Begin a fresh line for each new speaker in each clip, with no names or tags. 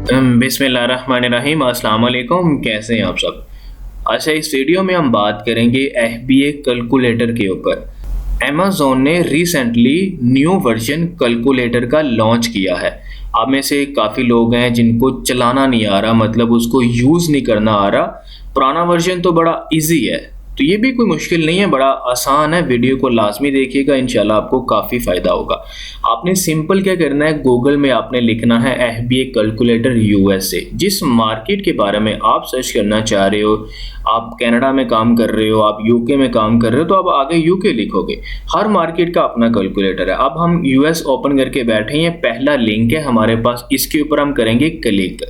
बिस्मिल्लाहिर्रहमानिर्रहीम। अस्सलाम वालेकुम। कैसे हैं आप सब? अच्छा, इस वीडियो में हम बात करेंगे एफबीए कैलकुलेटर के ऊपर। अमेज़न ने रिसेंटली न्यू वर्जन कैलकुलेटर का लॉन्च किया है। आप में से काफ़ी लोग हैं जिनको चलाना नहीं आ रहा, मतलब उसको यूज़ नहीं करना आ रहा। पुराना वर्जन तो बड़ा इजी है, तो ये भी कोई मुश्किल नहीं है, बड़ा आसान है। वीडियो को लाजमी देखिएगा, इंशाल्लाह आपको काफ़ी फ़ायदा होगा। आपने सिंपल क्या करना है, गूगल में आपने लिखना है एफबीए कैलकुलेटर यूएसए। जिस मार्केट के बारे में आप सर्च करना चाह रहे हो, आप कनाडा में काम कर रहे हो, आप यूके में काम कर रहे हो, तो आप आगे यूके लिखोगे। हर मार्केट का अपना कैलकुलेटर है। अब हम यूएस ओपन करके बैठे हैं, पहला लिंक है हमारे पास, इसके ऊपर हम करेंगे क्लिक।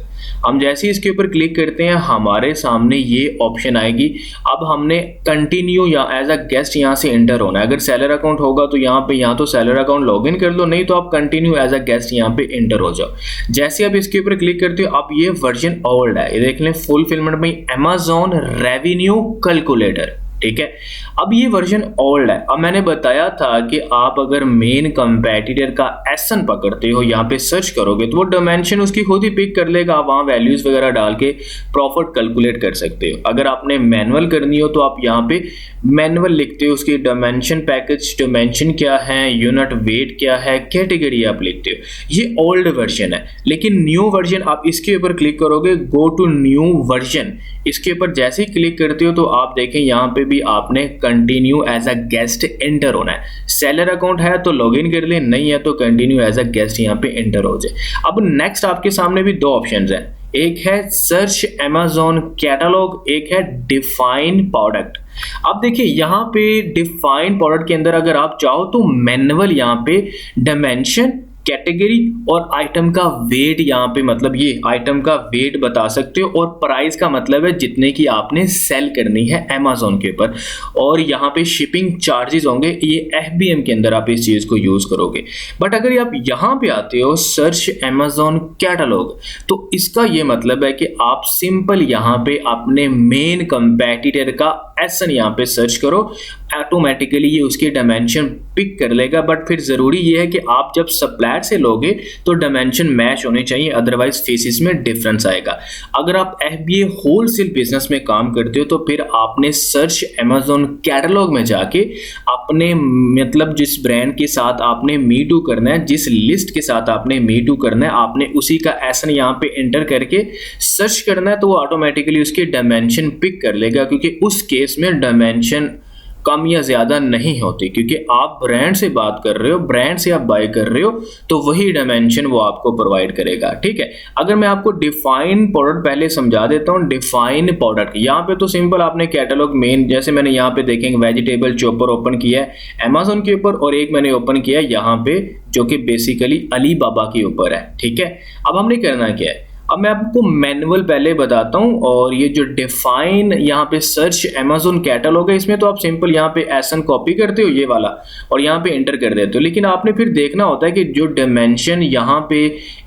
हम जैसे ही इसके ऊपर क्लिक करते हैं, हमारे सामने ये ऑप्शन आएगी। अब हमने कंटिन्यू या एज अ गेस्ट यहाँ से एंटर होना है। अगर सेलर अकाउंट होगा तो यहाँ पे या तो सेलर अकाउंट लॉगिन कर लो, नहीं तो आप कंटिन्यू एज अ गेस्ट यहाँ पे एंटर हो जाओ। जैसे आप इसके ऊपर क्लिक करते हो, अब ये वर्जन ओल्ड है, ये देख लें, फुलफिलमेंट में अमेज़न रेवेन्यू कैलकुलेटर, ठीक है। अब ये वर्जन ओल्ड है। अब मैंने बताया था कि आप अगर मेन कंपेटिटर का एसन पकड़ते हो, यहाँ पे सर्च करोगे तो वो डायमेंशन उसकी खुद ही पिक कर लेगा। आप वहाँ वैल्यूज वगैरह डाल के प्रॉफिट कैलकुलेट कर सकते हो। अगर आपने मैनुअल करनी हो तो आप यहाँ पे मैनुअल लिखते हो, उसकी डायमेंशन पैकेज, डायमेंशन क्या है, यूनिट वेट क्या है, कैटेगरी आप लिखते हो। ये ओल्ड वर्जन है, लेकिन न्यू वर्जन आप इसके ऊपर क्लिक करोगे, गो टू न्यू वर्जन, इसके ऊपर जैसे ही क्लिक करते हो तो आप देखें यहाँ पे भी आपने continue as a guest enter होना है। सेलर अकाउंट है तो लॉगिन कर ले, नहीं है तो कंटिन्यू एज अ गेस्ट यहाँ पे एंटर हो जाए। अब नेक्स्ट आपके सामने भी दो ऑप्शंस हैं, एक है सर्च अमेज़न कैटलॉग, एक है डिफाइन प्रोडक्ट। अब देखिए यहाँ पे डिफाइन प्रोडक्ट के अंदर अगर आप चाहो तो मैनुअल यहाँ पे डायमेंशन, कैटेगरी और आइटम का वेट, यहाँ पे मतलब ये आइटम का वेट बता सकते हो, और प्राइस का मतलब है जितने की आपने सेल करनी है अमेज़न के ऊपर, और यहाँ पे शिपिंग चार्जेस होंगे। ये एफबीएम के अंदर आप इस चीज़ को यूज़ करोगे। बट अगर आप यहाँ पे आते हो सर्च अमेज़न कैटलॉग, तो इसका ये मतलब है कि आप सिंपल यहाँ पे अपने मेन कंपेटिटर का एसन यहाँ पे सर्च करो, ऑटोमेटिकली ये उसके डायमेंशन पिक कर लेगा। बट फिर ज़रूरी ये है कि आप जब सप्लायर से लोगे तो डायमेंशन मैच होने चाहिए, अदरवाइज फेसिस में डिफरेंस आएगा। अगर आप एफबीए होलसेल बिजनेस में काम करते हो तो फिर आपने सर्च अमेज़न कैटलॉग में जाके अपने मतलब जिस ब्रांड के साथ आपने मी टू करना है, जिस लिस्ट के साथ आपने मी टू करना है, आपने उसी का एसन यहाँ पे एंटर करके सर्च करना है, तो वो ऑटोमेटिकली उसके डायमेंशन पिक कर लेगा। क्योंकि उस केस में डायमेंशन कम या ज़्यादा नहीं होती, क्योंकि आप ब्रांड से बात कर रहे हो, ब्रांड से आप बाय कर रहे हो, तो वही डायमेंशन वो आपको प्रोवाइड करेगा, ठीक है। अगर मैं आपको डिफाइन प्रोडक्ट पहले समझा देता हूँ। डिफाइन प्रोडक्ट यहाँ पे तो सिंपल आपने कैटलॉग मेन, जैसे मैंने यहाँ पे देखेंगे वेजिटेबल चॉपर ओपन किया है अमेज़न के ऊपर, और एक मैंने ओपन किया है यहाँ पे जो कि बेसिकली अली बाबा के ऊपर है, ठीक है। अब हमने करना क्या है, अब मैं आपको मैनुअल पहले बताता हूं। और ये जो डिफाइन यहाँ पे सर्च अमेज़न कैटलॉग है, इसमें तो आप सिंपल यहाँ पे एसन कॉपी करते हो ये वाला और यहाँ पे एंटर कर देते हो। लेकिन आपने फिर देखना होता है कि जो डायमेंशन यहाँ पे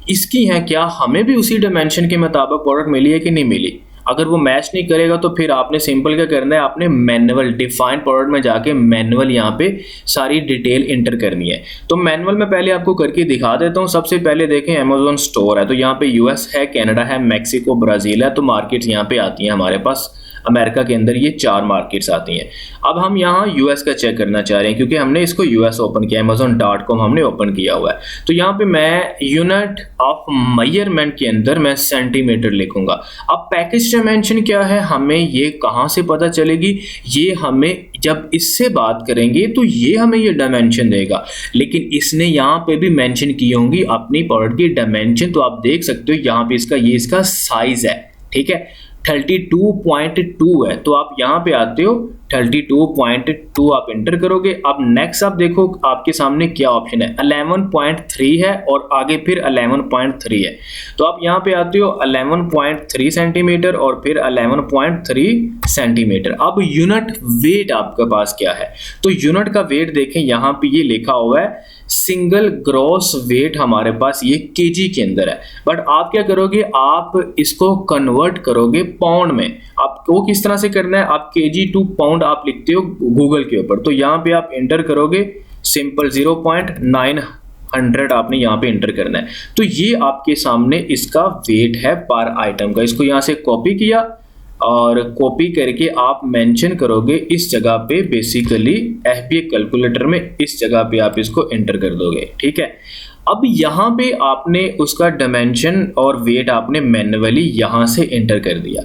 इसकी है, क्या हमें भी उसी डायमेंशन के मुताबिक प्रोडक्ट मिली है कि नहीं मिली। अगर वो मैच नहीं करेगा तो फिर आपने सिंपल क्या करना है, आपने मैनुअल डिफाइन प्रोडक्ट में जाके मैनुअल यहाँ पे सारी डिटेल इंटर करनी है। तो मैनुअल में पहले आपको करके दिखा देता हूँ। सबसे पहले देखें अमेज़न स्टोर है, तो यहाँ पे यूएस है, कनाडा है, मैक्सिको, ब्राज़ील है, तो मार्केट्स यहाँ पे आती हैं हमारे पास। अमेरिका के अंदर ये 4 मार्केट्स आती हैं। अब हम यहाँ यूएस का चेक करना चाह रहे हैं, क्योंकि हमने इसको यूएस ओपन किया, amazon.com हमने ओपन किया हुआ है। तो यहाँ पे मैं यूनिट ऑफ मेजरमेंट के अंदर मैं सेंटीमीटर लिखूंगा। अब पैकेज डायमेंशन क्या है, हमें ये कहाँ से पता चलेगी, ये हमें जब इससे बात करेंगे तो ये हमें ये डायमेंशन देगा। लेकिन इसने यहाँ पे भी मेंशन की होंगी अपनी प्रोडक्ट की डायमेंशन, तो आप देख सकते हो यहाँ पे इसका साइज है, ठीक है, 32.2 है। तो आप यहाँ पे आते हो 32.2 आप एंटर करोगे। अब नेक्स्ट आप देखो आपके सामने क्या ऑप्शन है, 11.3 है और आगे फिर 11.3 है। तो आप यहाँ पे आते हो 11.3 सेंटीमीटर और फिर 11.3 सेंटीमीटर। अब यूनिट वेट आपके पास क्या है, तो यूनिट का वेट देखें यहाँ पे ये लिखा हुआ है सिंगल ग्रॉस वेट, हमारे पास ये केजी के अंदर है। बट आप क्या करोगे, आप इसको कन्वर्ट करोगे पाउंड में। आपको किस तरह से करना है, आप केजी टू पाउंड आप लिखते हो गूगल के ऊपर, तो यहाँ पे आप एंटर करोगे सिंपल 0.9 100 आपने यहाँ पे एंटर करना है। तो ये आपके सामने इसका वेट है पर आइटम का। इसको यहाँ से कॉपी किया और कॉपी करके आप मेंशन करोगे इस जगह पे, बेसिकली एफबीए कैलकुलेटर में इस जगह पे आप इसको एंटर कर दोगे, ठीक है। अब यहाँ पे आपने उसका डायमेंशन और वेट आपने मैन्युअली यहाँ से एंटर कर दिया।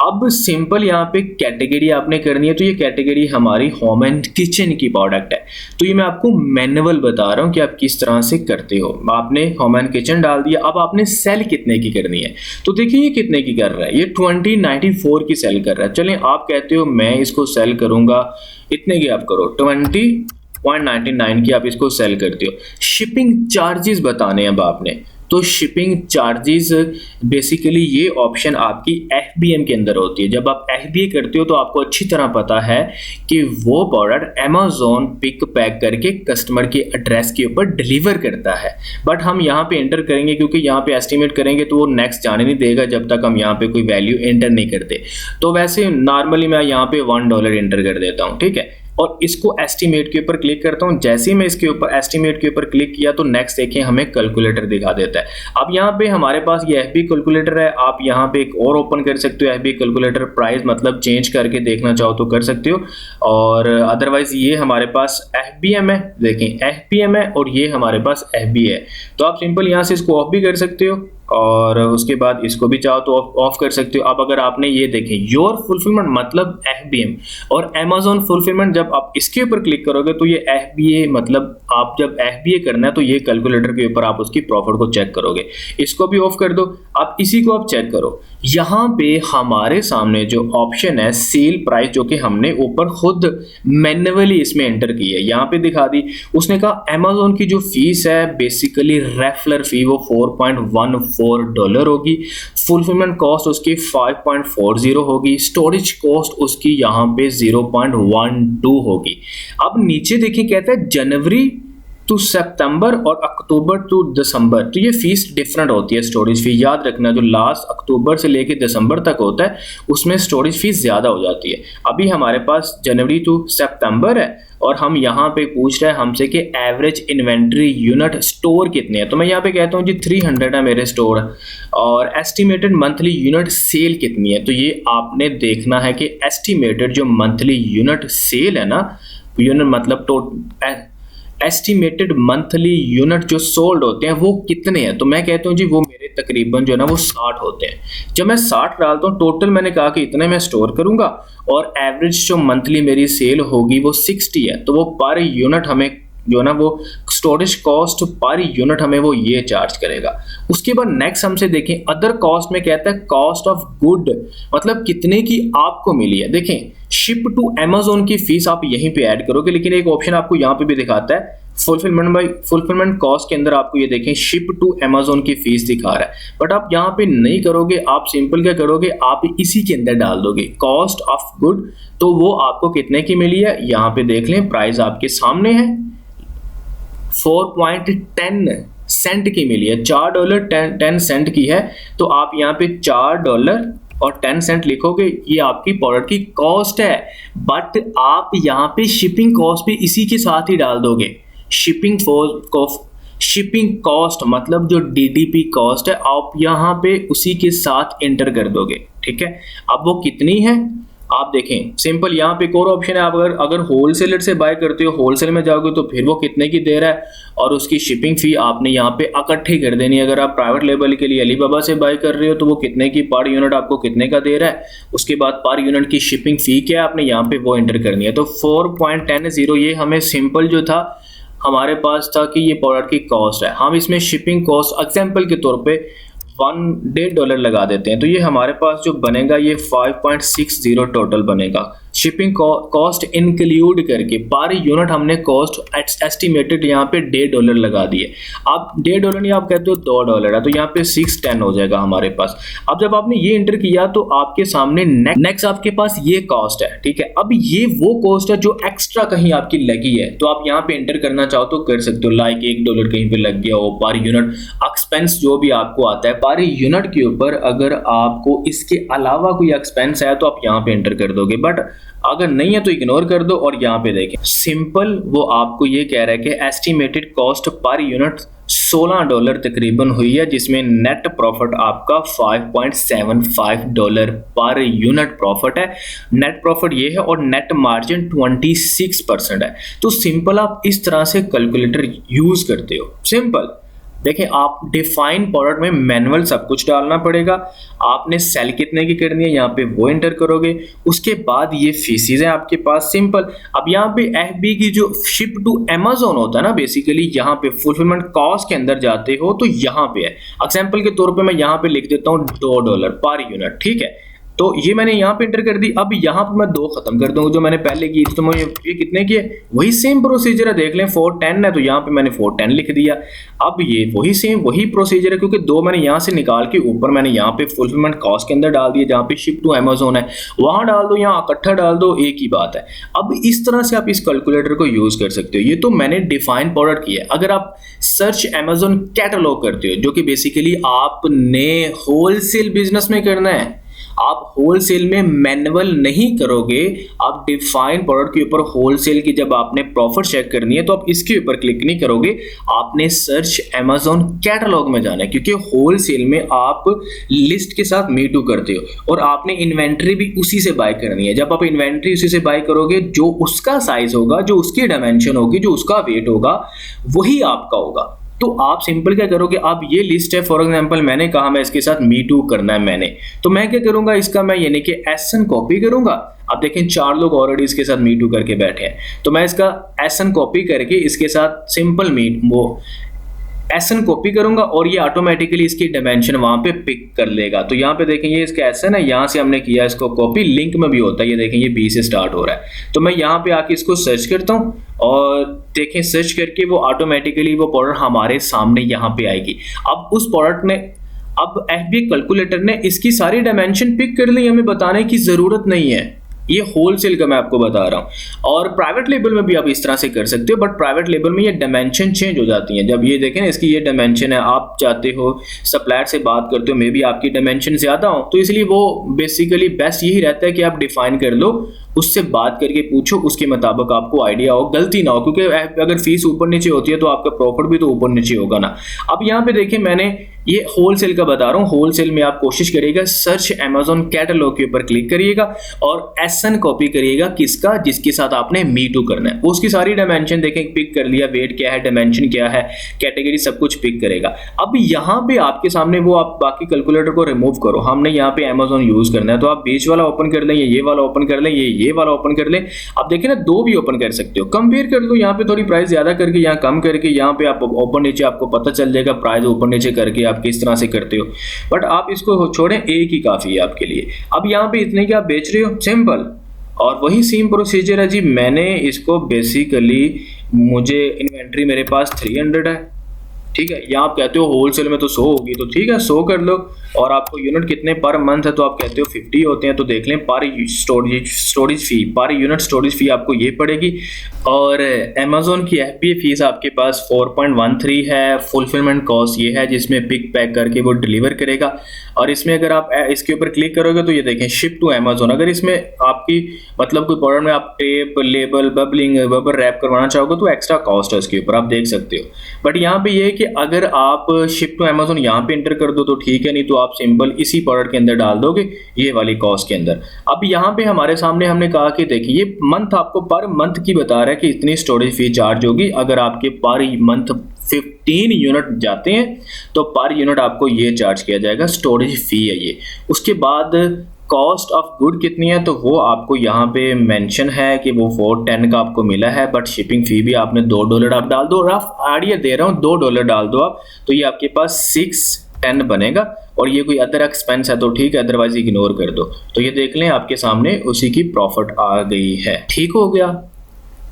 अब सिंपल यहाँ पे कैटेगरी आपने करनी है, तो ये कैटेगरी हमारी होम एंड किचन की प्रोडक्ट है। तो ये मैं आपको मैनुअल बता रहा हूँ कि आप किस तरह से करते हो। आपने होम एंड किचन डाल दिया, अब आपने सेल कितने की करनी है। तो देखिए ये कितने की कर रहा है, ये 2094 की सेल कर रहा है। चलें, आप कहते हो मैं इसको सेल करूंगा इतने की, आप करो 20.99 की आप इसको सेल करते हो। शिपिंग चार्जेस बताने हैं अब आपने, तो शिपिंग चार्जेस बेसिकली ये ऑप्शन आपकी एफबीएम के अंदर होती है। जब आप एफबीए करते हो तो आपको अच्छी तरह पता है कि वो प्रोडक्ट अमेज़ॉन पिक पैक करके कस्टमर के एड्रेस के ऊपर डिलीवर करता है। बट हम यहाँ पे एंटर करेंगे क्योंकि यहाँ पे एस्टिमेट करेंगे तो वो नेक्स्ट जाने नहीं देगा जब तक हम यहाँ पे कोई वैल्यू एंटर नहीं करते। तो वैसे नॉर्मली मैं यहाँ पे $1 एंटर कर देता हूँ, ठीक है, और इसको एस्टीमेट के ऊपर क्लिक करता हूं। जैसे ही मैं इसके ऊपर एस्टीमेट के ऊपर क्लिक किया तो नेक्स्ट देखिए हमें कैलकुलेटर दिखा देता है। अब यहाँ पे हमारे पास ये एफबी कैलकुलेटर है। आप यहाँ पे एक और ओपन कर सकते हो, एफबी कैलकुलेटर प्राइस मतलब चेंज करके देखना चाहो तो कर सकते हो, और अदरवाइज ये हमारे पास एफबीएम है। देखें एफबीएम है और ये हमारे पास एफबी है। तो आप सिंपल यहाँ से इसको ऑफ भी कर सकते हो और उसके बाद इसको भी चाहो तो ऑफ कर सकते हो। अब अगर आपने ये देखें योर फुलफिलमेंट मतलब एफबीएम और अमेज़न फुलफिलमेंट, जब आप इसके ऊपर क्लिक करोगे तो ये एफबीए मतलब आप जब एफबीए करना है तो ये कैलकुलेटर के ऊपर आप उसकी प्रॉफिट को चेक करोगे। इसको भी ऑफ कर दो। आप इसी को आप चेक करो, यहाँ पे हमारे सामने जो ऑप्शन है सेल प्राइस जो कि हमने ऊपर खुद मैन्युअली इसमें एंटर की है, यहाँ पे दिखा दी। उसने कहा अमेज़न की जो फीस है बेसिकली रेफरल फी वो $4.14 होगी, फुलफिलमेंट कॉस्ट उसकी 5.40 होगी, स्टोरेज कॉस्ट उसकी यहाँ पे 0.12 होगी। अब नीचे देखिए कहता है जनवरी टू सितंबर और अक्टूबर टू दिसंबर, तो ये फीस डिफरेंट होती है स्टोरेज फी। याद रखना जो लास्ट अक्टूबर से लेके दिसंबर तक होता है उसमें स्टोरेज फीस ज़्यादा हो जाती है। अभी हमारे पास जनवरी टू सितंबर है और हम यहाँ पे पूछ रहे हैं हमसे कि एवरेज इन्वेंट्री यूनिट स्टोर कितने हैं। तो मैं यहाँ पे कहता हूँ जी 300 है मेरे स्टोर, और एस्टिमेटेड मंथली यूनिट सेल कितनी है। तो ये आपने देखना है कि एस्टिमेटेड जो मंथली यूनिट सेल है ना, यूनिट मतलब एस्टिमेटेड मंथली यूनिट जो सोल्ड होते हैं वो कितने हैं। तो मैं कहता हूँ जी वो मेरे तकरीबन जो है ना वो 60 होते हैं। जब मैं 60 डालता हूँ टोटल मैंने कहा कि इतने मैं स्टोर करूंगा और एवरेज जो मंथली मेरी सेल होगी वो 60 है, तो वो पर यूनिट हमें जो है ना वो स्टोरेज कॉस्ट पर यूनिट हमें वो ये चार्ज करेगा। उसके बाद नेक्स्ट हमसे देखें अदर कॉस्ट में कहता है कॉस्ट ऑफ गुड मतलब कितने की आपको मिली है। देखें शिप टू अमेज़न की फीस आप यहीं पे ऐड करोगे, लेकिन एक ऑप्शन आपको यहाँ पे भी दिखाता है फुलफिलमेंट कॉस्ट के अंदर आपको ये देखें शिप टू अमेज़न की फीस दिखा रहा है, बट आप यहाँ पे नहीं करोगे। आप सिंपल क्या करोगे, आप इसी के अंदर डाल दोगे कॉस्ट ऑफ गुड, तो वो आपको कितने की मिली है यहाँ पे देख लें, प्राइस आपके सामने है 4.10 सेंट की मिली है, $4.10 की है। तो आप यहाँ पे $4.10 लिखोगे, ये आपकी प्रोडक्ट की कॉस्ट है। बट आप यहाँ पे शिपिंग कॉस्ट भी इसी के साथ ही डाल दोगे। शिपिंग कॉस्ट मतलब जो डीडीपी कॉस्ट है आप यहाँ पे उसी के साथ एंटर कर दोगे, ठीक है। अब वो कितनी है आप देखें सिंपल, यहाँ पे एक और ऑप्शन है। आप अगर होलसेलर से बाय करते हो, होलसेल में जाओगे तो फिर वो कितने की दे रहा है और उसकी शिपिंग फी आपने यहाँ पे इकट्ठी कर देनी है। अगर आप प्राइवेट लेवल के लिए अलीबाबा से बाय कर रहे हो तो वो कितने की पर यूनिट आपको कितने का दे रहा है, उसके बाद पर यूनिट की शिपिंग फी क्या है आपने यहाँ पे वो एंटर करनी है। तो 4.10 ये हमें सिंपल जो था हमारे पास था कि ये प्रोडक्ट की कॉस्ट है, हम इसमें शिपिंग कॉस्ट एग्जाम्पल के तौर पे $1.5 लगा देते हैं, तो ये हमारे पास जो बनेगा ये 5.60 टोटल बनेगा। शिपिंग कॉस्ट इंक्लूड करके पर यूनिट हमने कॉस्ट एस्टिमेटेड यहाँ पे $1.5 लगा दिए। अब $1.5 नहीं आप कहते हो $2 है, तो यहाँ पे 610 हो जाएगा हमारे पास। अब जब आपने ये एंटर किया तो आपके सामने नेक्स्ट आपके पास ये कॉस्ट है, ठीक है। अब ये वो कॉस्ट है जो एक्स्ट्रा कहीं आपकी लगी है, तो आप यहाँ पे एंटर करना चाहो तो कर सकते हो, लाइक $1 कहीं पे लग गया हो पर यूनिट एक्सपेंस जो भी आपको आता है पर यूनिट के ऊपर। अगर आपको इसके अलावा कोई एक्सपेंस है तो आप यहाँ पे एंटर कर दोगे, बट अगर नहीं है तो इग्नोर कर दो। और यहाँ पे देखें सिंपल वो आपको ये कह रहा है कि एस्टिमेटेड कॉस्ट पर यूनिट $16 तकरीबन हुई है, जिसमें नेट प्रॉफिट आपका $5.75 पर यूनिट प्रॉफिट है। नेट प्रॉफिट ये है और नेट मार्जिन 26% है। तो सिंपल आप इस तरह से कैलकुलेटर यूज करते हो। सिंपल देखें, आप डिफाइन प्रोडक्ट में मैनुअल सब कुछ डालना पड़ेगा। आपने सेल कितने की करनी है यहाँ पे वो एंटर करोगे। उसके बाद ये फीसिस है आपके पास। सिंपल अब यहाँ पे एफबी की जो शिप टू अमेज़न होता है ना, बेसिकली यहाँ पे फुलफिलमेंट कॉस्ट के अंदर जाते हो तो यहाँ पे है। एग्जाम्पल के तौर पे मैं यहाँ पे लिख देता हूँ $2 पर यूनिट, ठीक है। तो ये मैंने यहाँ पे एंटर कर दी। अब यहाँ पे मैं 2 खत्म कर दूंगा जो मैंने पहले की थी। तो मैं ये कितने की है, वही सेम प्रोसीजर है। देख लें 410 है तो यहाँ पे मैंने 410 लिख दिया। अब ये वही सेम वही प्रोसीजर है, क्योंकि 2 मैंने यहाँ से निकाल के ऊपर मैंने यहाँ पे फुलफिलमेंट कॉस्ट के अंदर डाल दिया, जहाँ पे शिप टू अमेज़न है वहाँ डाल दो, यहाँ इकट्ठा डाल दो, एक ही बात है। अब इस तरह से आप इस कैलकुलेटर को यूज कर सकते हो। ये तो मैंने डिफाइन प्रोडक्ट किया है। अगर आप सर्च अमेज़न कैटलॉग करते हो, जो कि बेसिकली आपने होलसेल बिजनेस में करना है, आप होलसेल में मैनुअल नहीं करोगे, आप डिफाइन प्रोडक्ट के ऊपर होलसेल की जब आपने प्रॉफिट चेक करनी है तो आप इसके ऊपर क्लिक नहीं करोगे, आपने सर्च अमेज़न कैटलॉग में जाना है। क्योंकि होलसेल में आप लिस्ट के साथ मी टू करते हो और आपने इन्वेंट्री भी उसी से बाय करनी है। जब आप इन्वेंट्री उसी से बाय करोगे, जो उसका साइज होगा, जो उसकी डायमेंशन होगी, जो उसका वेट होगा, वही आपका होगा। तो आप सिंपल क्या करोगे, आप ये लिस्ट है फॉर एग्जांपल, मैंने कहा मैं इसके साथ मी टू करना है मैंने, तो मैं क्या करूंगा, इसका मैं यानी कि एसएन कॉपी करूंगा। आप देखें 4 लोग ऑलरेडी इसके साथ मी टू करके बैठे हैं, तो मैं इसका एसएन कॉपी करके इसके साथ सिंपल मीट वो एसएन कॉपी करूंगा और ये ऑटोमेटिकली इसकी डायमेंशन वहां पे पिक कर लेगा। तो यहाँ पे देखें ये इसका एसएन है, यहाँ से हमने किया इसको कॉपी, लिंक में भी होता है, ये देखें ये बी से स्टार्ट हो रहा है। तो मैं यहाँ पे आके इसको सर्च करता हूँ और देखें सर्च करके वो ऑटोमेटिकली वो प्रोडक्ट हमारे सामने यहाँ पे आएगी। अब उस प्रोडक्ट ने अब एफबी कैलकुलेटर ने इसकी सारी डायमेंशन पिक कर ली, हमें बताने की जरूरत नहीं है। ये होलसेल का मैं आपको बता रहा हूँ। और प्राइवेट लेबल में भी आप इस तरह से कर सकते हो, बट प्राइवेट लेबल में ये डायमेंशन चेंज हो जाती हैं। जब ये देखें ना इसकी ये डायमेंशन है, आप चाहते हो सप्लायर से बात करते हो, मे बी आपकी डायमेंशन ज़्यादा हो, तो इसलिए वो बेसिकली बेस्ट यही रहता है कि आप डिफाइन कर लो, उससे बात करके पूछो, उसके मुताबिक आपको आइडिया हो, गलती ना हो। क्योंकि अगर फीस ऊपर नीचे होती है तो आपका प्रॉफिट भी तो ऊपर नीचे होगा ना। अब यहाँ पे देखिए मैंने ये होलसेल का बता रहा हूँ। होलसेल में आप कोशिश करिएगा सर्च अमेज़न कैटलॉग के ऊपर क्लिक करिएगा और एसएन कॉपी करिएगा, किसका, जिसके साथ आपने मी टू करना है। उसकी सारी डायमेंशन देखें पिक कर लिया, वेट क्या है, डायमेंशन क्या है, कैटेगरी सब कुछ पिक करेगा। अब यहाँ पे आपके सामने वो आप बाकी कैलकुलेटर को रिमूव करो, हमने यहाँ पे अमेज़न यूज करना है, तो आप बीच वाला ओपन कर लें, ये वाला ओपन कर लें, ये वाला ओपन कर लें। आप देखिए ना 2 भी ओपन कर सकते हो, कंपेयर कर लो, यहाँ पे थोड़ी प्राइस ज्यादा करके, यहाँ कम करके, यहाँ पे आप ऊपर नीचे आपको पता चल जाएगा प्राइस ऊपर नीचे करके आप किस तरह से करते हो। बट आप इसको छोड़ें, एक ही काफी है आपके लिए। अब यहाँ पे इतने की आप बेच रहे हो, सिंपल, और वही सेम प्रोसीजर है जी। मैंने इसको बेसिकली, मुझे इन्वेंट्री मेरे पास 300 है, ठीक है। या आप कहते हो होलसेल में तो 100 होगी, तो ठीक है 100 कर लो। और आपको यूनिट कितने पर मंथ है, तो आप कहते हो 50 होते हैं, तो देख लें पर स्टोरेज फी, पर यूनिट स्टोरेज फी आपको ये पड़ेगी। और अमेज़न की एफबीए फीस आपके पास 4.13 है। फुलफिलमेंट कॉस्ट ये है जिसमें पिक पैक करके वो डिलीवर करेगा। और इसमें अगर आप इसके ऊपर क्लिक करोगे तो ये देखें शिप टू अमेज़न। अगर इसमें आपकी मतलब कोई प्रोडक्ट में आप tape, label, bubbling, bubble wrap करवाना चाहोगे तो एक्स्ट्रा कॉस्ट है इसके ऊपर, आप देख सकते हो। बट यहाँ पे ये है कि अगर आप शिप टू अमेज़न यहाँ पे एंटर कर दो तो ठीक है, नहीं तो आप सिंपल इसी प्रोडक्ट के अंदर डाल दोगे ये वाली कॉस्ट के अंदर। अब यहाँ पे हमारे सामने हमने कहा कि देखिए ये मंथ आपको पर मंथ की बता रहा है कि इतनी स्टोरेज फी चार्ज होगी। अगर आपके पर मंथ 15 यूनिट जाते हैं तो पर यूनिट आपको ये चार्ज किया जाएगा, स्टोरेज फी है ये। उसके बाद कॉस्ट ऑफ गुड कितनी है, तो वो आपको यहाँ पे मेंशन है कि वो 410 का आपको मिला है, बट शिपिंग फी भी आपने $2 आप डाल दो। रफ आइडिया दे रहा हूँ, $2 डाल दो आप, तो ये आपके पास 610 बनेगा। और ये कोई अदर एक्सपेंस है तो ठीक है, अदरवाइज इग्नोर कर दो। तो ये देख लें आपके सामने उसी की प्रॉफिट आ गई है। ठीक हो गया।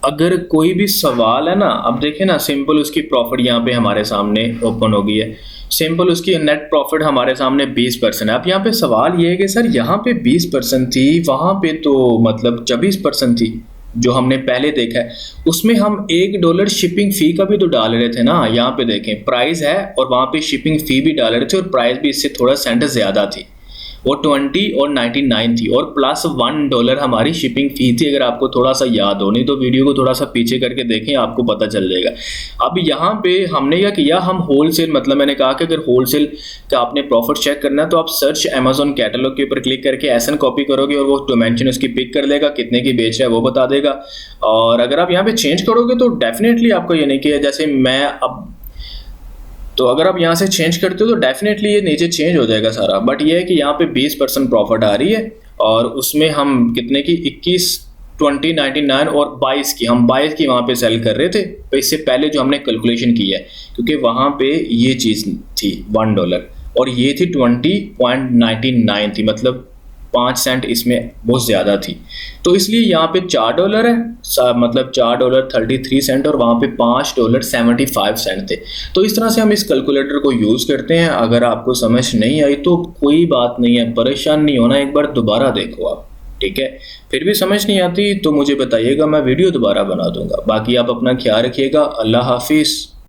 अगर कोई भी सवाल है ना, अब देखें ना, सिंपल उसकी प्रॉफिट यहाँ पे हमारे सामने ओपन हो गई है। सिंपल उसकी नेट प्रॉफिट हमारे सामने 20% है। अब यहाँ पे सवाल ये है कि सर यहाँ पे 20% थी, वहाँ पे तो मतलब 24% थी जो हमने पहले देखा है। उसमें हम $1 शिपिंग फी का भी तो डाल रहे थे ना। यहाँ पे देखें प्राइस है और वहाँ पे शिपिंग फी भी डाल रहे थे और प्राइस भी इससे थोड़ा सेंट ज़्यादा थी। वो 20 और 99 थी और प्लस $1 हमारी शिपिंग फ़ी थी, अगर आपको थोड़ा सा याद हो, नहीं तो वीडियो को थोड़ा सा पीछे करके देखें, आपको पता चल जाएगा। अब यहाँ पे हमने क्या किया, हम होलसेल, मतलब मैंने कहा कि अगर होलसेल का आपने प्रॉफिट चेक करना है तो आप सर्च अमेजोन कैटलॉग के ऊपर क्लिक करके एसन कॉपी करोगे और वो डायमेंशन उसकी पिक कर लेगा, कितने की बेच रहा है वो बता देगा। और अगर आप यहाँ पे चेंज करोगे तो डेफिनेटली आपको ये नहीं किया, जैसे मैं अब, तो अगर आप यहाँ से चेंज करते हो तो डेफिनेटली ये नीचे चेंज हो जाएगा सारा। बट ये है कि यहाँ पे 20% प्रॉफिट आ रही है और उसमें हम कितने की 21, 20, 99 और 22 की, हम 22 की वहाँ पे सेल कर रहे थे। तो इससे पहले जो हमने कैलकुलेशन की है, क्योंकि वहाँ पे ये चीज़ थी $1 और ये थी 20.99 थी, मतलब 5 सेंट इसमें बहुत ज़्यादा थी। तो इसलिए यहाँ पे $4 है, मतलब $4.33 और वहाँ पे $5.75 थे। तो इस तरह से हम इस कैलकुलेटर को यूज़ करते हैं। अगर आपको समझ नहीं आई तो कोई बात नहीं है, परेशान नहीं होना, एक बार दोबारा देखो आप, ठीक है। फिर भी समझ नहीं आती तो मुझे बताइएगा, मैं वीडियो दोबारा बना दूंगा। बाकी आप अपना ख्याल रखिएगा। अल्लाह हाफिज़।